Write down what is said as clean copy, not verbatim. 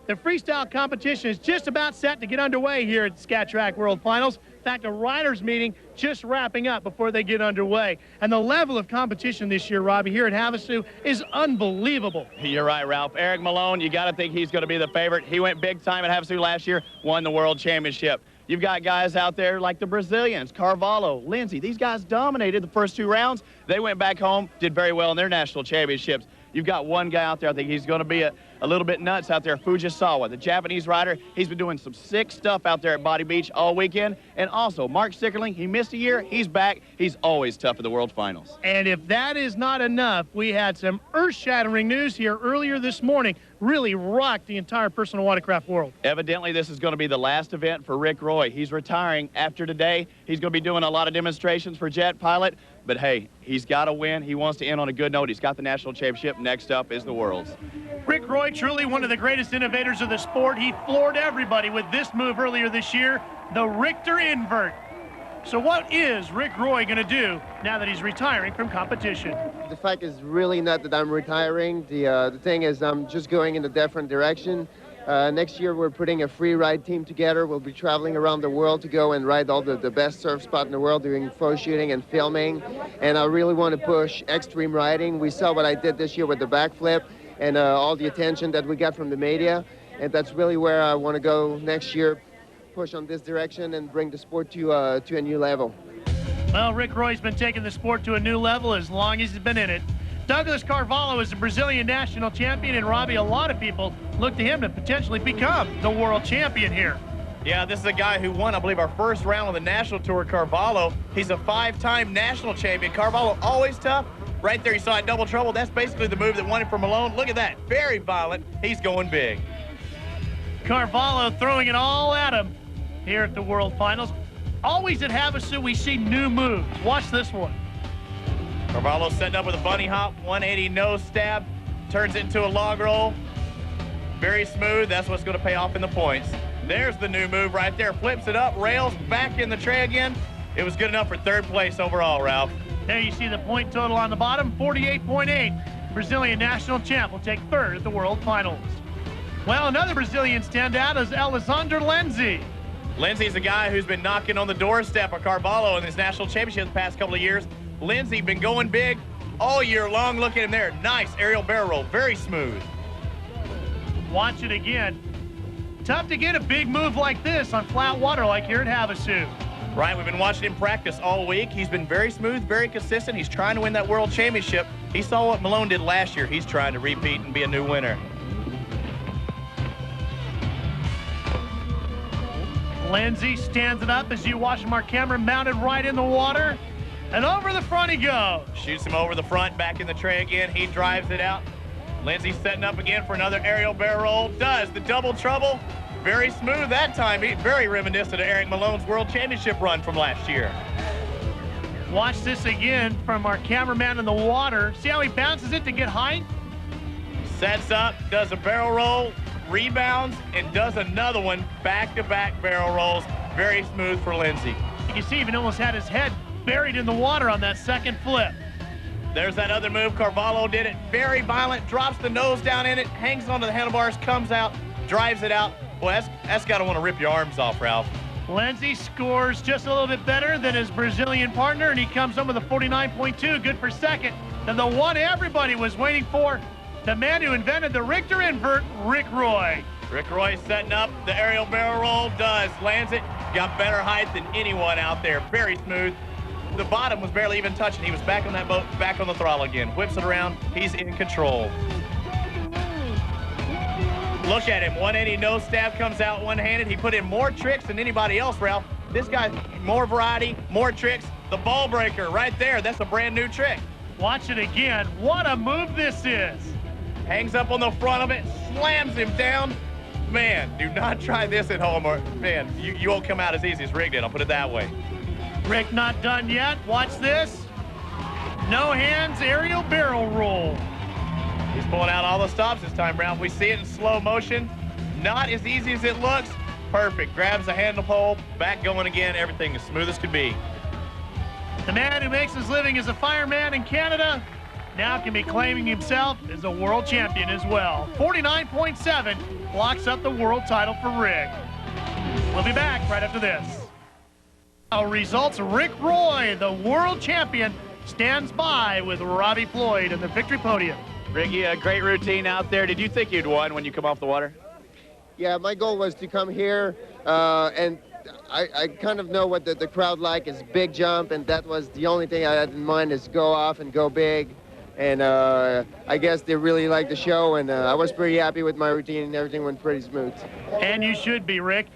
The freestyle competition is just about set to get underway here at the Scat Track World Finals. In fact, a riders meeting just wrapping up before they get underway. And the level of competition this year, Robbie, here at Havasu is unbelievable. You're right, Ralph. Eric Malone, you got to think he's going to be the favorite. He went big time at Havasu last year, won the World Championship. You've got guys out there like the Brazilians, Carvalho, Lenzi. These guys dominated the first 2 rounds. They went back home, did very well in their national championships. You've got one guy out there, I think he's going to be a little bit nuts out there, Fujisawa, the Japanese rider. He's been doing some sick stuff out there at Body Beach all weekend. And also, Mark Sickerling, he missed a year. He's back. He's always tough at the World Finals. And if that is not enough, we had some earth-shattering news here earlier this morning. Really rocked the entire personal watercraft world. Evidently, this is going to be the last event for Rick Roy. He's retiring after today. He's going to be doing a lot of demonstrations for Jet Pilot. But, hey, he's got to win. He wants to end on a good note. He's got the national championship. Next up is the Worlds. Rick Roy, truly one of the greatest innovators of the sport. He floored everybody with this move earlier this year, the Richter invert. So what is Rick Roy going to do now that he's retiring from competition? The fact is really not that I'm retiring. The thing is I'm just going in a different direction. Next year we're putting a free ride team together. We'll be traveling around the world to go and ride all the best surf spots in the world, doing photo shooting and filming. And I really want to push extreme riding. We saw what I did this year with the backflip and all the attention that we got from the media. And that's really where I want to go next year, push on this direction and bring the sport to a new level. Well, Rick Roy's been taking the sport to a new level as long as he's been in it. Douglas Carvalho is the Brazilian national champion, and Robbie, a lot of people look to him to potentially become the world champion here. Yeah, this is a guy who won, I believe, our first round on the national tour, Carvalho. He's a 5-time national champion. Carvalho always tough. Right there, you saw it, double trouble. That's basically the move that won it for Malone. Look at that, very violent. He's going big. Carvalho throwing it all at him here at the World Finals. Always at Havasu, we see new moves. Watch this one. Carvalho setting up with a bunny hop, 180 nose stab, turns it into a log roll. Very smooth. That's what's going to pay off in the points. There's the new move right there. Flips it up, rails, back in the tray again. It was good enough for 3rd place overall, Ralph. There you see the point total on the bottom, 48.8. Brazilian national champ will take 3rd at the World Finals. Well, another Brazilian standout is Alessander Lenzi. Lenzi's a guy who's been knocking on the doorstep of Carvalho in his national championship the past couple of years. Lenzi been going big all year long. Look at him there. Nice aerial barrel roll. Very smooth. Watch it again. Tough to get a big move like this on flat water like here at Havasu. Right, we've been watching him practice all week. He's been very smooth, very consistent. He's trying to win that World Championship. He saw what Malone did last year. He's trying to repeat and be a new winner. Lenzi stands it up as you watch him. Our camera mounted right in the water. And over the front he goes. Shoots him over the front, back in the tray again. He drives it out. Lenzi setting up again for another aerial barrel roll. Does the double trouble. Very smooth that time. Very reminiscent of Eric Malone's World Championship run from last year. Watch this again from our cameraman in the water. See how he bounces it to get height? Sets up, does a barrel roll, rebounds, and does another one. Back-to-back barrel rolls. Very smooth for Lenzi. You can see even almost had his head buried in the water on that second flip. There's that other move. Carvalho did it. Very violent. Drops the nose down in it. Hangs onto the handlebars. Comes out. Drives it out. Boy, that's got to want to rip your arms off, Ralph. Lenzi scores just a little bit better than his Brazilian partner, and he comes home with a 49.2. Good for second. And the one everybody was waiting for, the man who invented the Richter invert, Rick Roy. Rick Roy setting up the aerial barrel roll. Lands it. Got better height than anyone out there. Very smooth. The bottom was barely even touching. He was back on that boat, back on the throttle again. Whips it around. He's in control. Look at him. 180 nose stab comes out one-handed. He put in more tricks than anybody else, Ralph. This guy's more variety, more tricks. The ball breaker right there. That's a brand new trick. Watch it again. What a move this is. Hangs up on the front of it. Slams him down. Man, do not try this at home, or man, you won't come out as easy as Rick did. I'll put it that way. Rick not done yet. Watch this. No hands, aerial barrel roll. He's pulling out all the stops this time, Brown. We see it in slow motion. Not as easy as it looks. Perfect. Grabs the handle pole, back going again. Everything as smooth as could be. The man who makes his living as a fireman in Canada, now can be claiming himself as a world champion as well. 49.7 locks up the world title for Rick. We'll be back right after this. Our results, Rick Roy, the world champion, stands by with Robbie Floyd in the victory podium. Ricky, a great routine out there. Did you think you'd won when you come off the water? Yeah, my goal was to come here, and I kind of know what the crowd like is big jump, and that was the only thing I had in mind is go off and go big. And I guess they really liked the show, and I was pretty happy with my routine, and everything went pretty smooth. And you should be, Rick.